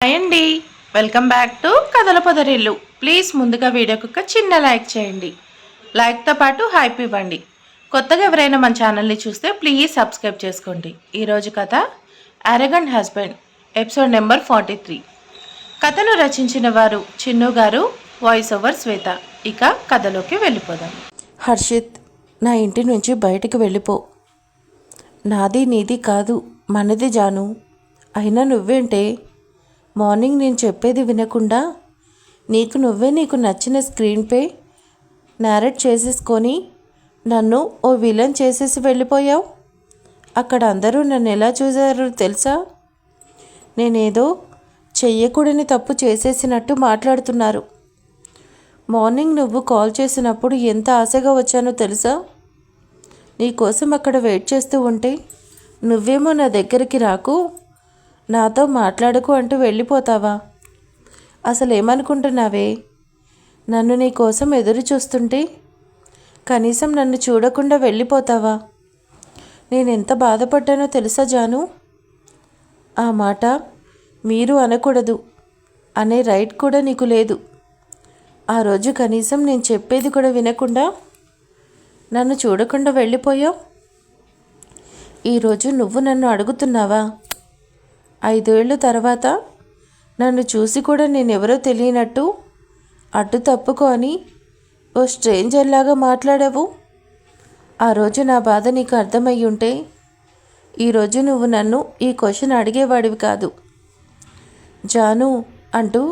Hi అండి. Welcome back to కథల పొదరిల్లు. Please ముందుగా వీడియోకి ఒక చిన్న లైక్ చేయండి. లైక్తో పాటు హైప్ ఇవ్వండి. కొత్తగా ఎవరైనా మన ఛానల్ని చూస్తే ప్లీజ్ సబ్స్క్రైబ్ చేసుకోండి. ఈరోజు కథ అరగంట్ హస్బెండ్, ఎపిసోడ్ నెంబర్ 43. కథను రచించిన వారు చిన్ను గారు, వాయిస్ ఓవర్ శ్వేత. ఇక కథలోకి వెళ్ళిపోదాం. హర్షిత్, నా ఇంటి నుంచి బయటికి వెళ్ళిపో. నాది నీది కాదు, మనది జాను. అయినా నువ్వేంటే మార్నింగ్ నేను చెప్పేది వినకుండా నీకు నచ్చిన స్క్రీన్ పే నేరేట్ చేసేసుకొని నన్ను ఓ విలన్ చేసేసి వెళ్ళిపోయావు. అక్కడ అందరూ నన్ను ఎలా చూసారో తెలుసా? నేనేదో చెయ్యకూడని తప్పు చేసేసినట్టు మాట్లాడుతున్నారు. మార్నింగ్ నువ్వు కాల్ చేసినప్పుడు ఎంత ఆశగా వచ్చానో తెలుసా? నీకోసం అక్కడ వెయిట్ చేస్తూ ఉంటే నువ్వేమో నా దగ్గరికి రాకు, నాతో మాట్లాడకు అంటూ వెళ్ళిపోతావా? అసలు ఏమనుకుంటున్నావే? నన్ను నీ కోసం ఎదురు చూస్తుంటే కనీసం నన్ను చూడకుండా వెళ్ళిపోతావా? నేనెంత బాధపడ్డానో తెలుసా జాను? ఆ మాట మీరు అనకూడదు అనే రైట్ కూడా నీకు లేదు. ఆ రోజు కనీసం నేను చెప్పేది కూడా వినకుండా నన్ను చూడకుండా వెళ్ళిపోయావు. ఈరోజు నువ్వు నన్ను అడుగుతున్నావా? 5 ఏళ్ళ తర్వాత నన్ను చూసి కూడా నేనెవరో తెలియనట్టు అడ్డు తప్పుకో అని ఓ స్ట్రేంజర్లాగా మాట్లాడావు. ఆ రోజు నా బాధ నీకు అర్థమయ్యి ఉంటే ఈరోజు నువ్వు నన్ను ఈ క్వశ్చన్ అడిగేవాడివి కాదు. జాను అంటూ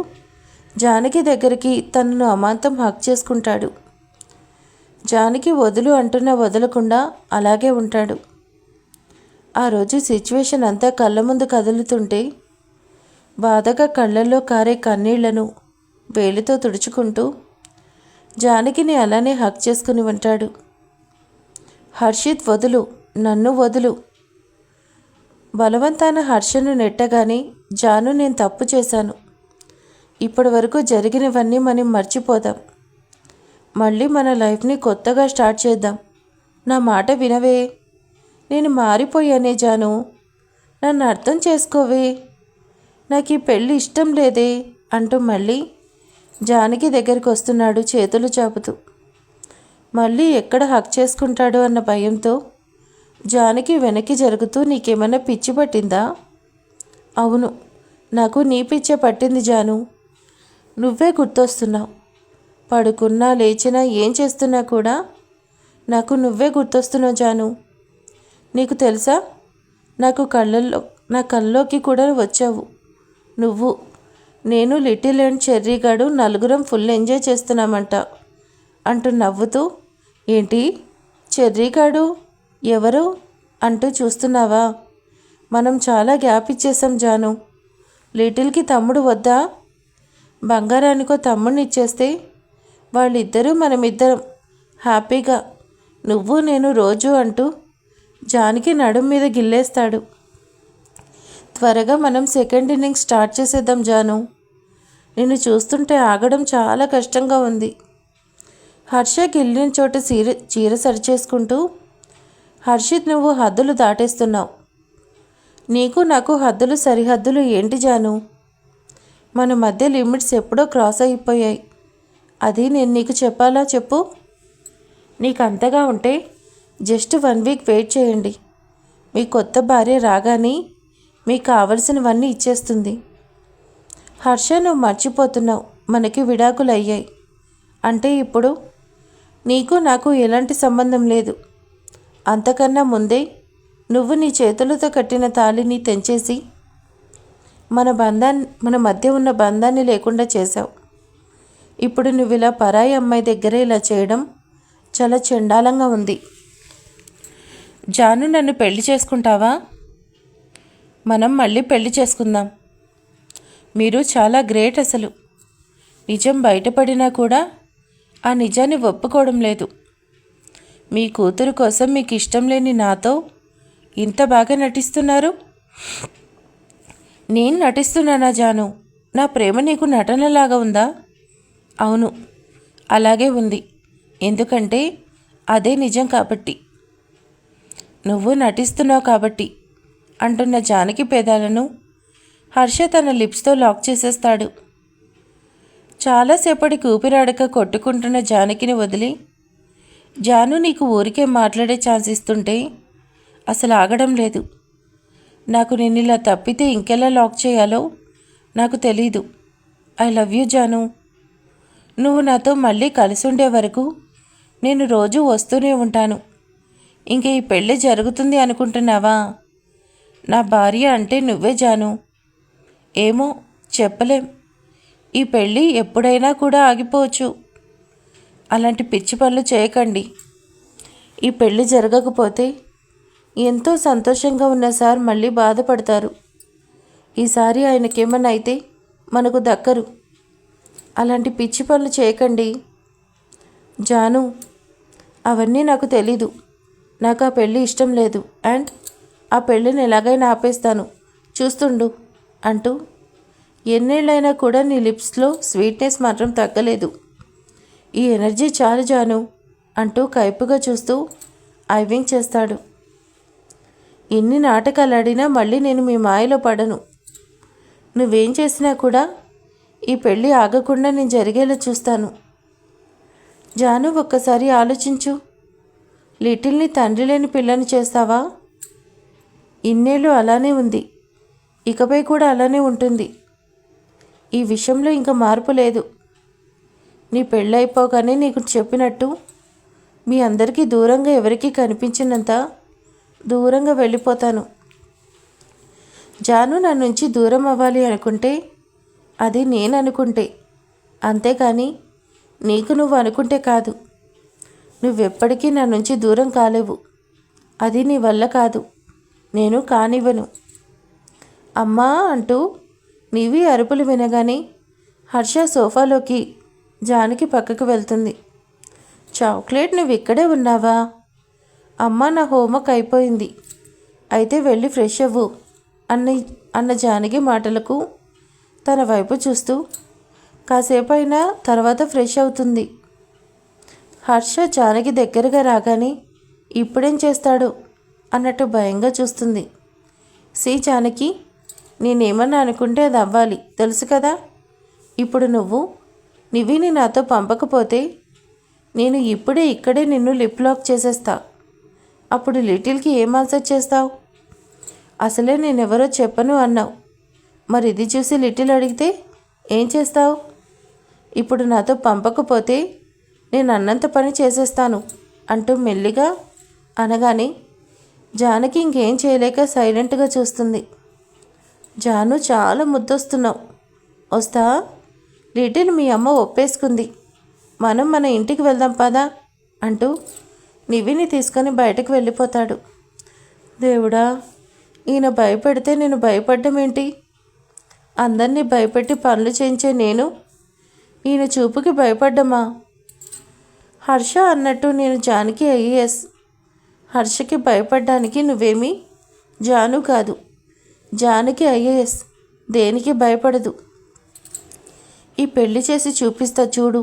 జానకి దగ్గరికి తనను అమాంతం హక్ చేసుకుంటాడు. జానకి వదులు అంటున్నా వదలకుండా అలాగే ఉంటాడు. ఆ రోజు సిచ్యువేషన్ అంతా కళ్ళ ముందు కదులుతుంటే బాధగా కళ్ళల్లో కారే కన్నీళ్లను వేలితో తుడుచుకుంటూ జానకిని అలానే హక్ చేసుకుని ఉంటాడు. హర్షిత్, వదులు, నన్ను వదులు. బలవంతాన హర్షను నెట్టగానే జాను, నేను తప్పు చేశాను. ఇప్పటి వరకు జరిగినవన్నీ మనం మర్చిపోదాం. మళ్ళీ మన లైఫ్ని కొత్తగా స్టార్ట్ చేద్దాం. నా మాట వినవే. నేను మారిపోయానే జాను, నన్ను అర్థం చేసుకోవే. నాకు ఈ పెళ్ళి ఇష్టం లేదే అంటూ మళ్ళీ జానకి దగ్గరికి వస్తున్నాడు చేతులు చాపుతూ. మళ్ళీ ఎక్కడ హక్ చేసుకుంటాడు అన్న భయంతో జానకి వెనక్కి జరుగుతూ, నీకేమైనా పిచ్చి పట్టిందా? అవును, నాకు నీ పిచ్చే పట్టింది జాను. నువ్వే గుర్తొస్తున్నావు. పడుకున్నా లేచినా ఏం చేస్తున్నా కూడా నాకు నువ్వే గుర్తొస్తున్నావు జాను. నీకు తెలుసా, నా కళ్ళలోకి కూడా వచ్చావు నువ్వు. నేను, లిటిల్ అండ్ చెర్రీ గాడు నలుగురం ఫుల్ ఎంజాయ్ చేస్తున్నామంట అంటూ నవ్వుతూ, ఏంటి చెర్రీ గాడు ఎవరు అంటూ చూస్తున్నావా? మనం చాలా గ్యాప్ ఇచ్చేసాం జాను. లిటిల్కి తమ్ముడు వద్దా? బంగారానికో తమ్ముడిని ఇచ్చేస్తే వాళ్ళిద్దరూ మనమిద్దరం హ్యాపీగా నువ్వు నేను రోజు అంటూ జానకి నడుం మీద గిల్లేస్తాడు. త్వరగా మనం సెకండ్ ఇన్నింగ్ స్టార్ట్ చేసేద్దాం జాను. నిన్ను చూస్తుంటే ఆగడం చాలా కష్టంగా ఉంది. హర్ష గిల్లిన చోట చీర సరిచేసుకుంటూ, హర్షిత్, నువ్వు హద్దులు దాటేస్తున్నావు. నీకు నాకు హద్దులు సరిహద్దులు ఏంటి జాను? మన మధ్య లిమిట్స్ ఎప్పుడో క్రాస్ అయిపోయాయి. అది నేను నీకు చెప్పాలా చెప్పు? నీకు అంతగా ఉంటే జస్ట్ 1 వీక్ వెయిట్ చేయండి. మీ కొత్త భార్య రాగానే మీకు కావలసినవన్నీ ఇచ్చేస్తుంది. హర్ష, నువ్వు మర్చిపోతున్నావు, మనకి విడాకులు అయ్యాయి. అంటే ఇప్పుడు నీకు నాకు ఎలాంటి సంబంధం లేదు. అంతకన్నా ముందే నువ్వు నీ చేతులతో కట్టిన తాళిని తెంచేసి మన మధ్య ఉన్న బంధాన్ని లేకుండా చేశావు. ఇప్పుడు నువ్వు ఇలా పరాయి అమ్మాయి దగ్గర ఇలా చేయడం చాలా చండాలంగా ఉంది. జాను, నన్ను పెళ్లి చేసుకుంటావా? మనం మళ్ళీ పెళ్లి చేసుకుందాం. మీరు చాలా గ్రేట్. అసలు నిజం బయటపడినా కూడా ఆ నిజాన్ని ఒప్పుకోవడం లేదు. మీ కూతురు కోసం మీకు ఇష్టం లేని నాతో ఇంత బాగా నటిస్తున్నారు. నేను నటిస్తున్నానా జాను? నా ప్రేమ నీకు నటనలాగా ఉందా? అవును, అలాగే ఉంది. ఎందుకంటే అదే నిజం కాబట్టి. నువ్వు నటిస్తున్నావు కాబట్టి అంటున్న జానకి పేదాలను హర్ష తన లిప్స్తో లాక్ చేసేస్తాడు. చాలాసేపటికి ఊపిరాడక కొట్టుకుంటున్న జానకిని వదిలి, జాను నీకు ఊరికే మాట్లాడే ఛాన్స్ ఇస్తుంటే అసలు ఆగడం లేదు. నాకు నేను ఇలా తప్పితే ఇంకెలా లాక్ చేయాలో నాకు తెలీదు. ఐ లవ్ యూ జాను. నువ్వు నాతో మళ్ళీ కలిసి ఉండే వరకు నేను రోజూ వస్తూనే ఉంటాను. ఇంక ఈ పెళ్ళి జరుగుతుంది అనుకుంటున్నావా? నా భార్య అంటే నువ్వే జాను. ఏమో చెప్పలేం. ఈ పెళ్ళి ఎప్పుడైనా కూడా ఆగిపోవచ్చు. అలాంటి పిచ్చి పనులు చేయకండి. ఈ పెళ్ళి జరగకపోతే ఎంతో సంతోషంగా ఉన్న సార్ మళ్ళీ బాధపడతారు. ఈసారి ఆయనకేమన్నా అయితే మనకు దక్కరు. అలాంటి పిచ్చి పనులు చేయకండి. జాను, అవన్నీ నాకు తెలీదు. నాకు ఆ పెళ్ళి ఇష్టం లేదు. అండ్ ఆ పెళ్ళిని ఎలాగైనా ఆపేస్తాను, చూస్తుండు అంటూ ఎన్నేళ్ళైనా కూడా నీ లిప్స్లో స్వీట్నెస్ మాత్రం తగ్గలేదు. ఈ ఎనర్జీ చాలు జాను అంటూ కైపుగా చూస్తూ ఐవింగ్ చేస్తాడు. ఎన్ని నాటకాలు ఆడినా మళ్ళీ నేను మీ మాయలో పడను. నువ్వేం చేసినా కూడా ఈ పెళ్ళి ఆగకుండా నేను జరిగేలా చూస్తాను. జాను, ఒక్కసారి ఆలోచించు. లిటిల్ని తండ్రి లేని పిల్లని చేస్తావా? ఇన్నేళ్ళు అలానే ఉంది, ఇకపై కూడా అలానే ఉంటుంది. ఈ విషయంలో ఇంకా మార్పు లేదు. నీ పెళ్ళైపోగానే నీకు చెప్పినట్టు మీ అందరికీ దూరంగా ఎవరికీ కనిపించినంత దూరంగా వెళ్ళిపోతాను. జాను నా నుంచి దూరం అవ్వాలి అనుకుంటే అది నేను అనుకుంటే, అంతేకాని నీకు నువ్వు అనుకుంటే కాదు. నువ్వెప్పటికీ నా నుంచి దూరం కాలేవు. అది నీ వల్ల కాదు, నేను కానివ్వను. అమ్మా అంటూ నీవి అరుపులు వినగానే హర్ష సోఫాలోకి జానకి పక్కకు వెళ్తుంది. చాక్లెట్, నువ్వు ఇక్కడే ఉన్నావా? అమ్మ, నా హోంవర్క్ అయిపోయింది, అయితే వెళ్ళి ఫ్రెష్ అవ్వు అన్న జానకి మాటలకు తన వైపు చూస్తూ కాసేపు అయినా తర్వాత ఫ్రెష్ అవుతుంది. హర్ష జానకి దగ్గరగా రాగానే ఇప్పుడేం చేస్తాడు అన్నట్టు భయంగా చూస్తుంది. సి జానకి, నేనేమన్నా అనుకుంటే అది అవ్వాలి, తెలుసు కదా. ఇప్పుడు నువ్వు నివిని నాతో పంపకపోతే నేను ఇక్కడే నిన్ను లిప్ లాక్ చేసేస్తా. అప్పుడు లిటిల్కి ఏం ఆన్సర్ చేస్తావు? అసలే నేనెవరో చెప్పను అన్నావు. మరి ఇది చూసి లిటిల్ అడిగితే ఏం చేస్తావు? ఇప్పుడు నాతో పంపకపోతే నేను అన్నంత పని చేసేస్తాను అంటూ మెల్లిగా అనగానే జానకి ఇంకేం చేయలేక సైలెంట్గా చూస్తుంది. జాను, చాలా ముద్దొస్తున్నావు, వస్తా? లిటిల్ మీ అమ్మ ఒప్పేసుకుంది, మనం మన ఇంటికి వెళ్దాం పదా అంటూ నివిని తీసుకొని బయటకు వెళ్ళిపోతాడు. దేవుడా, ఈయన భయపెడితే నేను భయపడ్డం ఏంటి? అందరినీ భయపెట్టి పనులు చేయించే నేను ఈయన చూపుకి భయపడ్డమా? హర్ష అన్నట్టు నేను జానకి ఐఏఎస్. హర్షకి భయపడ్డానికి నువ్వేమీ జాను కాదు. జానకి ఐఏఎస్ దేనికి భయపడదు. ఈ పెళ్లి చేసి చూపిస్తా చూడు.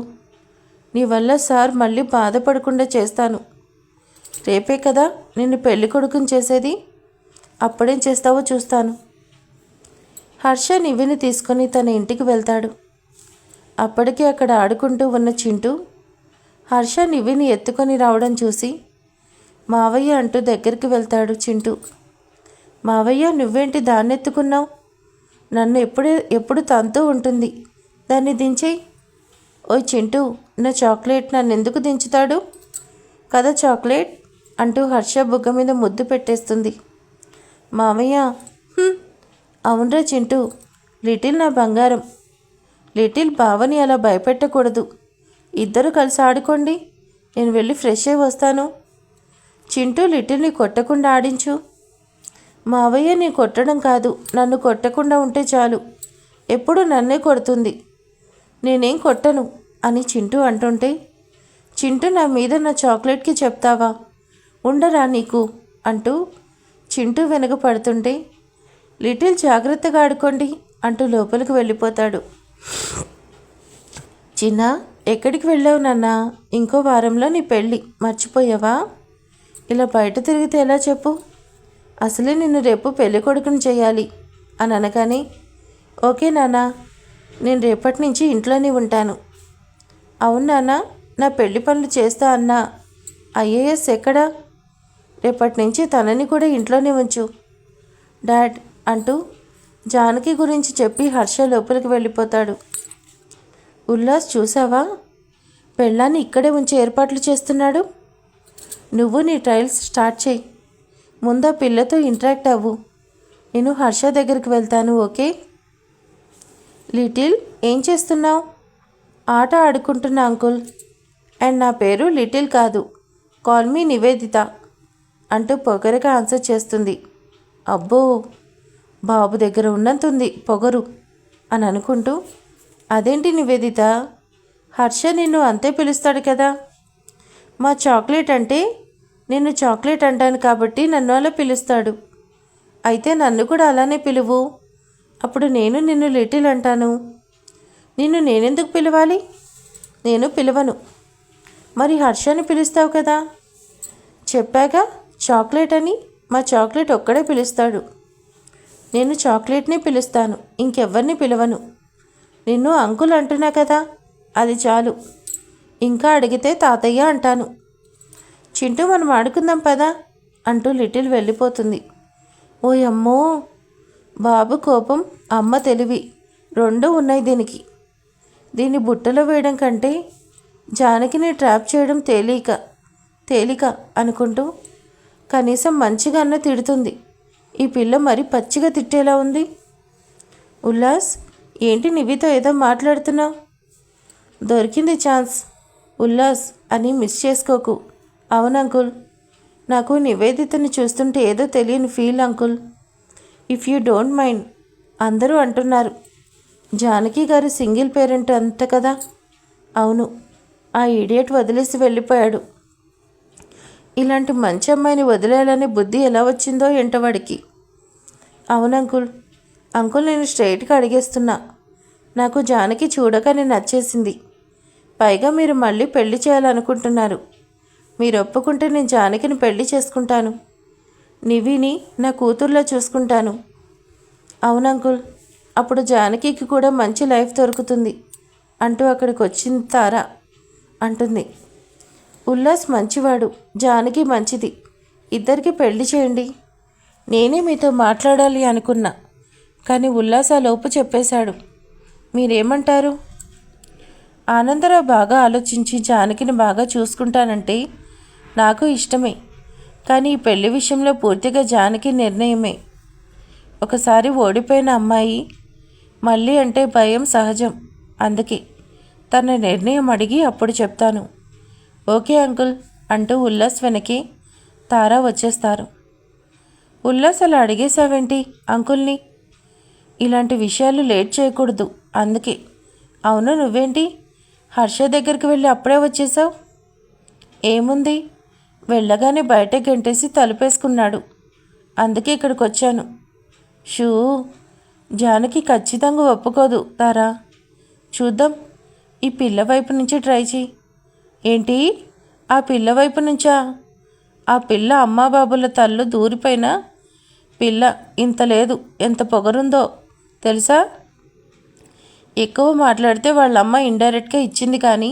నీ వల్ల సార్ మళ్ళీ బాధపడకుండా చేస్తాను. రేపే కదా నిన్ను పెళ్లి కొడుకుని చేసేది, అప్పుడేం చేస్తావో చూస్తాను. హర్ష నివిని తీసుకొని తన ఇంటికి వెళ్తాడు. అప్పటికే అక్కడ ఆడుకుంటూ ఉన్న చింటూ హర్ష నివిని ఎత్తుకొని రావడం చూసి మావయ్య అంటూ దగ్గరికి వెళ్తాడు చింటూ. మావయ్య, నువ్వేంటి దాన్ని ఎత్తుకున్నావు? నన్ను ఎప్పుడు తంతూ ఉంటుంది, దాన్ని దించేయి. ఓయ్ చింటూ, నా చాక్లెట్ నన్ను ఎందుకు దించుతాడు కదా చాక్లెట్ అంటూ హర్ష బుగ్గ మీద ముద్దు పెట్టేస్తుంది. మావయ్య, అవునరా చింటూ, లిటిల్ నా బంగారం. లిటిల్ బావని అలా భయపెట్టకూడదు. ఇద్దరు కలిసి ఆడుకోండి, నేను వెళ్ళి ఫ్రెష్ అయి వస్తాను. చింటూ, లిటిల్ని కొట్టకుండా ఆడించు. మావయ్య, నీ కొట్టడం కాదు, నన్ను కొట్టకుండా ఉంటే చాలు. ఎప్పుడు నన్నే కొడుతుంది. నేనేం కొట్టను అని చింటూ అంటుంటే, చింటూ, నా మీద నా చాక్లెట్కి చెప్తావా? ఉండరా నీకు అంటూ చింటూ వెనక పడుతుంటే, లిటిల్ జాగ్రత్తగా ఆడుకోండి అంటూ లోపలికి వెళ్ళిపోతాడు. చిన్న, ఎక్కడికి వెళ్ళావు నాన్న? ఇంకో వారంలో నీ పెళ్ళి, మర్చిపోయావా? ఇలా బయట తిరిగితే ఎలా చెప్పు? అసలే నిన్ను రేపు పెళ్లి కొడుకుని చేయాలి అని అనగానే ఓకే నాన్న, నేను రేపటి నుంచి ఇంట్లోనే ఉంటాను. అవును నాన్న, నా పెళ్లి పనులు చేస్తా అన్నా ఐఏఎస్ ఎక్కడా? రేపటి నుంచి తనని కూడా ఇంట్లోనే ఉంచు డాడ్ అంటూ జానకి గురించి చెప్పి హర్ష లోపలికి వెళ్ళిపోతాడు. ఉల్లాస్ చూసావా, పెళ్ళాన్ని ఇక్కడే ఉంచి ఏర్పాట్లు చేస్తున్నాడు. నువ్వు నీ ట్రయల్స్ స్టార్ట్ చేయి. ముందా పిల్లతో ఇంటరాక్ట్ అవ్వు. నేను హర్ష దగ్గరికి వెళ్తాను. ఓకే? లిటిల్, ఏం చేస్తున్నావు? ఆట ఆడుకుంటున్నా అంకుల్. అండ్ నా పేరు లిటిల్ కాదు, కాల్ మీ నివేదిత అంటూ పొగరుగా ఆన్సర్ చేస్తుంది. అబ్బో, బాబు దగ్గర ఉన్నంతుంది పొగరు అని అనుకుంటూ, అదేంటి నివేదిత, హర్ష నిన్ను అంతే పిలుస్తాడు కదా. మా చాక్లెట్ అంటే నేను చాక్లెట్ అంటాను కాబట్టి నన్ను అలా పిలుస్తాడు. అయితే నన్ను కూడా అలానే పిలువు, అప్పుడు నేను నిన్ను లిటిల్ అంటాను. నిన్ను నేనెందుకు పిలవాలి? నేను పిలవను. మరి హర్షని పిలుస్తావు కదా. చెప్పాగా చాక్లెట్ అని, మా చాక్లెట్ ఒక్కడే పిలుస్తాడు. నేను చాక్లెట్ని పిలుస్తాను, ఇంకెవ్వరిని పిలవను. నిన్ను అంకుల్ అంటున్నా కదా, అది చాలు. ఇంకా అడిగితే తాతయ్య అంటాను. చింటూ, మనం ఆడుకుందాం పదా అంటూ లిటిల్ వెళ్ళిపోతుంది. ఓయమ్మో, బాబు కోపం, అమ్మ తెలివి రెండూ ఉన్నాయి దీనికి. దీన్ని బుట్టలో వేయడం కంటే జానకిని ట్రాప్ చేయడం తేలిక అనుకుంటూ కనీసం మంచిగా అన్న తిడుతుంది. ఈ పిల్ల మరీ పచ్చిగా తిట్టేలా ఉంది. ఉల్లాస్, ఏంటి నివితో ఏదో మాట్లాడుతున్నావు? దొరికింది ఛాన్స్. ఉల్లాస్ అని మిస్ చేసుకోకు. అవును అంకుల్, నాకు నివేదితని చూస్తుంటే ఏదో తెలియని feel uncle. If you don't mind, అందరూ అంటున్నారు జానకి గారు సింగిల్ పేరెంట్ అంత కదా. అవును, ఆ ఇడియట్ వదిలేసి వెళ్ళిపోయాడు. ఇలాంటి మంచి అమ్మాయిని వదిలేయాలనే బుద్ధి ఎలా వచ్చిందో ఏంటో వాడికి. అవును అంకుల్, నేను స్ట్రైట్గా అడిగేస్తున్నా. నాకు జానకి చూడగానే నచ్చేసింది. పైగా మీరు మళ్ళీ పెళ్లి చేయాలనుకుంటున్నారు. మీరు ఒప్పుకుంటే నేను జానకిని పెళ్లి చేసుకుంటాను. నివిని నా కూతుర్లా చూసుకుంటాను. అవును అంకుల్, అప్పుడు జానకికి కూడా మంచి లైఫ్ దొరుకుతుంది అంటూ అక్కడికి వచ్చింది తారా అంటుంది. ఉల్లాస్ మంచివాడు, జానకి మంచిది, ఇద్దరికి పెళ్లి చేయండి. నేనే మీతో మాట్లాడాలి అనుకున్నా, కానీ ఉల్లాస్ ఆ లోపు చెప్పేశాడు. మీరేమంటారు? ఆనందరావు బాగా ఆలోచించి జానకిని బాగా చూసుకుంటానంటే నాకు ఇష్టమే, కానీ ఈ పెళ్లి విషయంలో పూర్తిగా జానకి నిర్ణయమే. ఒకసారి ఓడిపోయిన అమ్మాయి మళ్ళీ అంటే భయం సహజం. అందుకే తన నిర్ణయం అడిగి అప్పుడు చెప్తాను. ఓకే అంకుల్ అంటూ ఉల్లాస్ వెనక్కి తారా వచ్చేస్తారు. ఉల్లాస్, అలా అడిగేశావేంటి అంకుల్ని? ఇలాంటి విషయాలు లేట్ చేయకూడదు, అందుకే. అవును, నువ్వేంటి హర్ష దగ్గరికి వెళ్ళి అప్పుడే వచ్చేసావు? ఏముంది, వెళ్ళగానే బయట గంటేసి తలుపేసుకున్నాడు, అందుకే ఇక్కడికి వచ్చాను. షూ, జానకి ఖచ్చితంగా ఒప్పుకోదు తారా. చూద్దాం, ఈ పిల్ల వైపు నుంచి ట్రై చేయి. ఏంటి, ఆ పిల్ల వైపు నుంచా? ఆ పిల్ల అమ్మా బాబుల తల్లు దూరిపోయిన పిల్ల ఇంత లేదు, ఎంత పొగరుందో తెలుసా? ఎక్కువ మాట్లాడితే వాళ్ళమ్మ ఇండైరెక్ట్గా ఇచ్చింది, కానీ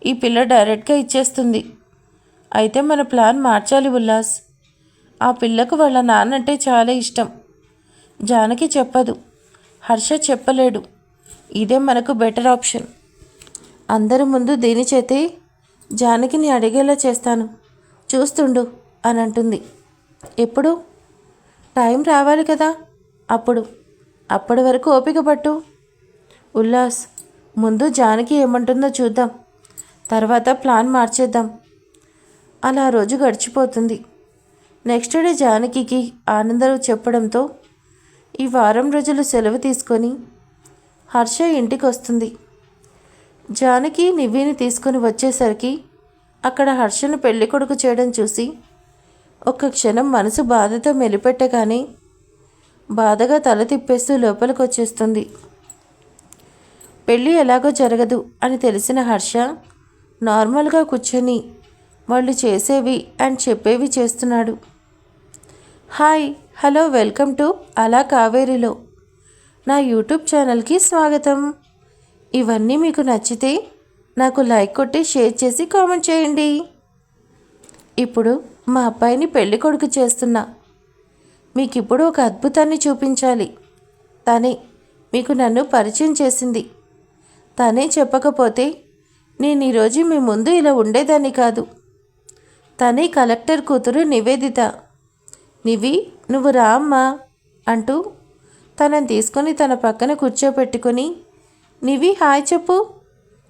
ఈ పిల్ల డైరెక్ట్గా ఇచ్చేస్తుంది. అయితే మన ప్లాన్ మార్చాలి ఉల్లాస్. ఆ పిల్లకు వాళ్ళ నాన్నంటే చాలా ఇష్టం. జానకి చెప్పదు, హర్ష చెప్పలేడు. ఇదే మనకు బెటర్ ఆప్షన్. అందరి ముందు దీని చేతే జానకిని అడిగేలా చేస్తాను, చూస్తుండు అని అంటుంది. ఎప్పుడు? టైం రావాలి కదా, అప్పటి వరకు ఓపిక పట్టు. ఉల్లాస్, ముందు జానకి ఏమంటుందో చూద్దాం, తర్వాత ప్లాన్ మార్చేద్దాం. అలా రోజు గడిచిపోతుంది. నెక్స్ట్ డే జానకికి ఆనందరావు చెప్పడంతో ఈ వారం రోజులు సెలవు తీసుకొని హర్ష ఇంటికి వస్తుంది. జానకి నివ్విని తీసుకొని వచ్చేసరికి అక్కడ హర్షను పెళ్లి కొడుకు చేయడం చూసి ఒక్క క్షణం మనసు బాధతో మెలిపెట్టగానే బాధగా తల తిప్పేస్తూ లోపలికి వచ్చేస్తుంది. పెళ్ళి ఎలాగో జరగదు అని తెలిసిన హర్ష నార్మల్గా కూర్చొని వాళ్ళు చేసేవి అండ్ చెప్పేవి చేస్తున్నాడు. హాయ్, హలో, వెల్కమ్ టు అలా కావేరిలో. నా యూట్యూబ్ ఛానల్కి స్వాగతం. ఇవన్నీ మీకు నచ్చితే నాకు లైక్ కొట్టి షేర్ చేసి కామెంట్ చేయండి. ఇప్పుడు మా అబ్బాయిని పెళ్లి కొడుకు చేస్తున్నా. మీకు ఇప్పుడు ఒక అద్భుతాన్ని చూపించాలి. తనే మీకు నన్ను పరిచయం చేసింది. తనే చెప్పకపోతే నేను ఈరోజు మీ ముందు ఇలా ఉండేదాన్ని కాదు. తనే కలెక్టర్ కూతురు నివేదిత. నివి, నువ్వు రా అమ్మా అంటూ తనని తీసుకొని తన పక్కన కూర్చోపెట్టుకొని, నివి హాయ్ చెప్పు.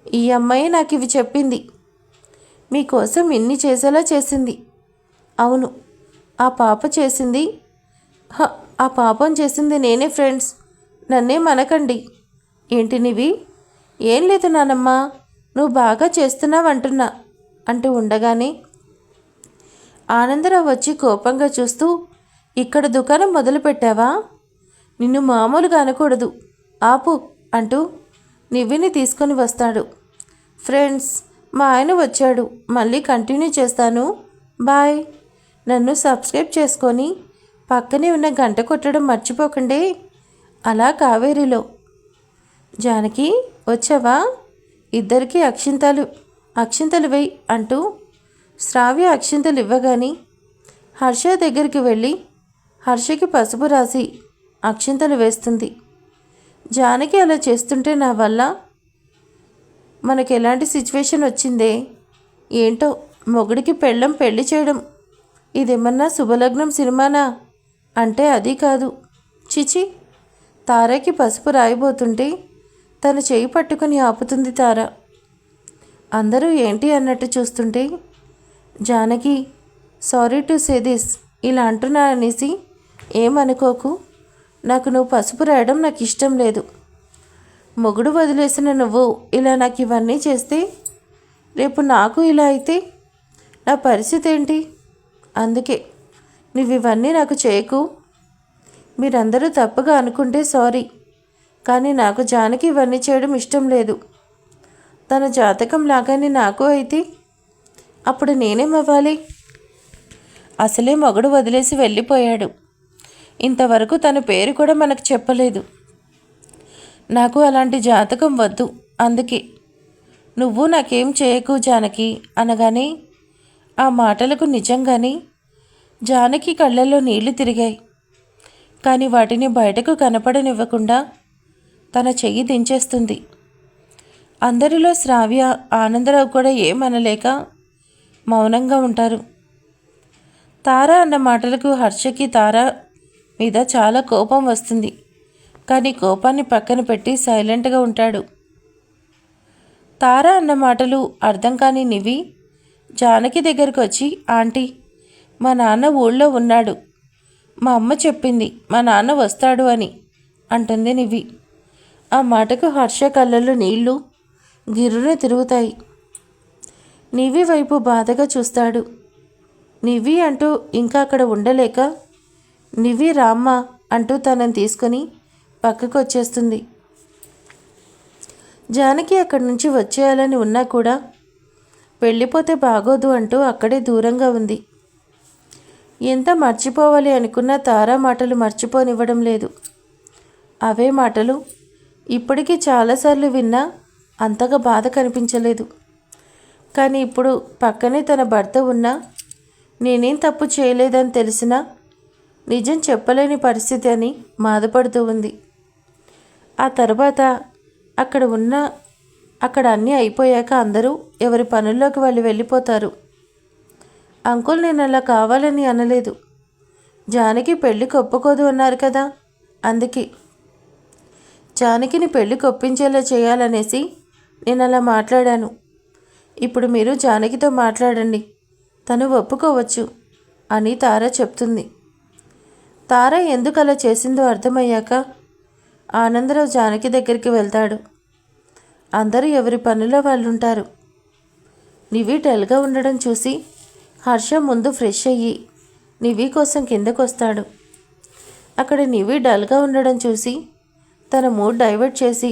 ఈ అమ్మాయి నాకు ఇవి చెప్పింది. మీకోసం ఇన్ని చేసేలా చేసింది. అవును, ఆ పాప చేసింది. ఆ పాపం చేసింది నేనే ఫ్రెండ్స్. నన్నే మనకండి. ఏంటి నివి? ఏం లేదు నానమ్మ, నువ్వు బాగా చేస్తున్నావంటున్నా అంటూ ఉండగానే ఆనందరావు వచ్చి కోపంగా చూస్తూ, ఇక్కడ దుకాణం మొదలుపెట్టావా? నిన్ను మామూలుగా అనకూడదు, ఆపు అంటూ నివ్విని తీసుకొని వస్తాడు. ఫ్రెండ్స్, మా ఆయన వచ్చాడు. మళ్ళీ కంటిన్యూ చేస్తాను. బాయ్. నన్ను సబ్స్క్రైబ్ చేసుకొని పక్కనే ఉన్న గంట కొట్టడం మర్చిపోకండి. అలా కావేరిలో. జానకి వచ్చావా? ఇద్దరికి అక్షింతలు వేయి అంటూ శ్రావ్య అక్షింతలు ఇవ్వగాని హర్ష దగ్గరికి వెళ్ళి హర్షకి పసుపు రాసి అక్షింతలు వేస్తుంది. జానకి అలా చేస్తుంటే నా వల్ల మనకు ఎలాంటి సిచ్యువేషన్ వచ్చిందే ఏంటో. మొగుడికి పెళ్ళం పెళ్లి చేయడం ఇదేమన్నా శుభలగ్నం సినిమానా అంటే అది కాదు. చిచి. తారకి పసుపు రాయబోతుంటే తన చేయి పట్టుకుని ఆపుతుంది తార. అందరూ ఏంటి అన్నట్టు చూస్తుంటే Janaki, sorry to say this, ఇలా అంటున్నా అనేసి ఏమనుకోకు. నాకు నువ్వు పసుపు రాయడం నాకు ఇష్టం లేదు. మొగుడు వదిలేసిన నువ్వు ఇలా నాకు ఇవన్నీ చేస్తే రేపు నాకు ఇలా అయితే నా పరిస్థితి ఏంటి? అందుకే నువ్వు ఇవన్నీ నాకు చేయకు. మీరందరూ తప్పుగా అనుకుంటే సారీ, కానీ నాకు జానకి ఇవన్నీ చేయడం ఇష్టం లేదు. తన జాతకం లాగానే నాకు అయితే అప్పుడు నేనేమవ్వాలి? అసలే మొగుడు వదిలేసి వెళ్ళిపోయాడు. ఇంతవరకు తన పేరు కూడా మనకు చెప్పలేదు. నాకు అలాంటి జాతకం వద్దు. అందుకే నువ్వు నాకేం చేయకు జానకి అనగానే ఆ మాటలకు నిజంగానే జానకి కళ్ళల్లో నీళ్లు తిరిగాయి. కానీ వాటిని బయటకు కనపడనివ్వకుండా తన చెయ్యి దించేస్తుంది. అందరిలో శ్రావ్య, ఆనందరావు కూడా ఏమనలేక మౌనంగా ఉంటారు. తార అన్న మాటలకు హర్షకి తార మీద చాలా కోపం వస్తుంది. కానీ కోపాన్ని పక్కన పెట్టి సైలెంట్గా ఉంటాడు. తార అన్న మాటలు అర్థం కాని నివి జానకి దగ్గరకు వచ్చి, ఆంటీ, మా నాన్న ఊళ్ళో ఉన్నాడు. మా అమ్మ చెప్పింది మా నాన్న వస్తాడు అని అంటుంది నివి. ఆ మాటకు హర్ష కళ్ళల్లో నీళ్లు గిర్రున తిరుగుతాయి. నివి వైపు బాధగా చూస్తాడు. నివి అంటూ ఇంకా అక్కడ ఉండలేక, నివి రామ్మ అంటూ తనని తీసుకొని పక్కకు వచ్చేస్తుంది. జానకి అక్కడి నుంచి వచ్చేయాలని ఉన్నా కూడా వెళ్ళిపోతే బాగోదు అంటూ అక్కడే దూరంగా ఉంది. ఎంత మర్చిపోవాలి అనుకున్నా తారా మాటలు మర్చిపోనివ్వడం లేదు. అవే మాటలు ఇప్పటికీ చాలాసార్లు విన్నా అంతగా బాధ కనిపించలేదు. కానీ ఇప్పుడు పక్కనే తన భర్త ఉన్నా, నేనేం తప్పు చేయలేదని తెలిసినా నిజం చెప్పలేని పరిస్థితి అని బాధపడుతూ ఉంది. ఆ తర్వాత అక్కడ అన్నీ అయిపోయాక అందరూ ఎవరి పనుల్లోకి వాళ్ళు వెళ్ళిపోతారు. అంకుల్, నేను అలా కావాలని అనలేదు. జానకి పెళ్ళికి ఒప్పుకోదు అన్నారు కదా, అందుకే జానకిని పెళ్ళికి ఒప్పించేలా చేయాలనేసి నేను అలా మాట్లాడాను. ఇప్పుడు మీరు జానకితో మాట్లాడండి, తను ఒప్పుకోవచ్చు అని తార చెప్తుంది. తార ఎందుకు అలా చేసిందో అర్థమయ్యాక ఆనందరావు జానకి దగ్గరికి వెళ్తాడు. అందరూ ఎవరి పనిలో వాళ్ళు ఉంటారు. నివి డల్గా ఉండడం చూసి హర్ష ముందు ఫ్రెష్ అయ్యి నివి కోసం కిందకొస్తాడు. అక్కడ నివి డల్గా ఉండడం చూసి తన మూడ్ డైవర్ట్ చేసి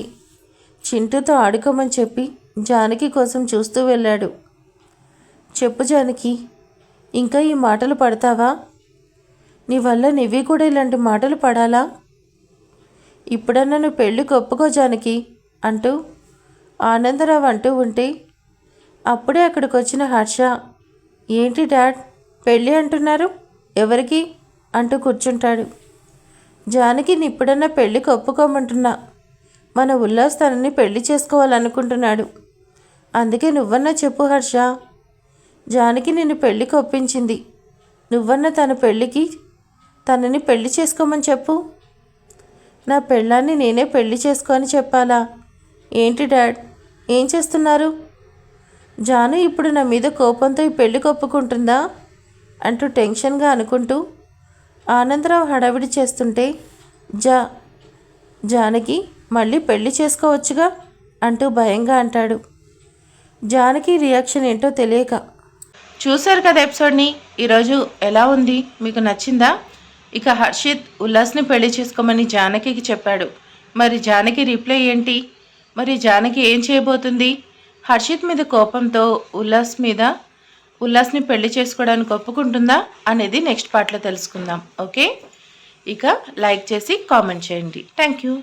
చింటూతో ఆడుకోమని చెప్పి జానకి కోసం చూస్తూ వెళ్ళాడు. చెప్పు జానకి, ఇంకా ఈ మాటలు పడతావా? నీ వల్ల నివి కూడా ఇలాంటి మాటలు పడాలా? ఇప్పుడన్నా నువ్వు పెళ్ళికి ఒప్పుకో జానకి అంటూ ఆనందరావు అంటూ ఉంటే అప్పుడే అక్కడికి వచ్చిన హర్ష, ఏంటి డాడ్ పెళ్ళి అంటున్నారు, ఎవరికి అంటూ కూర్చుంటాడు. జానకిని ఇప్పుడన్నా పెళ్ళికి ఒప్పుకోమంటున్నా. మన ఉల్లాస్ తనని పెళ్లి చేసుకోవాలనుకుంటున్నాడు. అందుకే నువ్వన్నా చెప్పు హర్ష. జానకి నిన్ను పెళ్ళికి ఒప్పించింది. నువ్వన్నా తనని పెళ్లి చేసుకోమని చెప్పు. నా పెళ్ళాన్ని నేనే పెళ్లి చేసుకొని చెప్పాలా? ఏంటి డాడ్ ఏం చేస్తున్నారు? జాను ఇప్పుడు నా మీద కోపంతో ఈ పెళ్ళికి ఒప్పుకుంటుందా అంటూ టెన్షన్గా అనుకుంటూ ఆనందరావు హడావిడి చేస్తుంటే జానకి మళ్ళీ పెళ్లి చేసుకోవచ్చుగా అంటూ భయంగా అంటాడు. జానకి రియాక్షన్ ఏంటో తెలియక. చూశారు కదా ఎపిసోడ్ని. ఈరోజు ఎలా ఉంది, మీకు నచ్చిందా? ఇక హర్షిత్ ఉల్లాస్ని పెళ్లి చేసుకోమని జానకికి చెప్పాడు. మరి జానకి రిప్లై ఏంటి? మరి జానకి ఏం చేయబోతుంది? హర్షిత్ మీద కోపంతో ఉల్లాస్ని పెళ్లి చేసుకోవడానికి ఒప్పుకుంటుందా అనేది నెక్స్ట్ పార్ట్లో తెలుసుకుందాం. ఓకే, ఇక లైక్ చేసి కామెంట్ చేయండి. Thank you.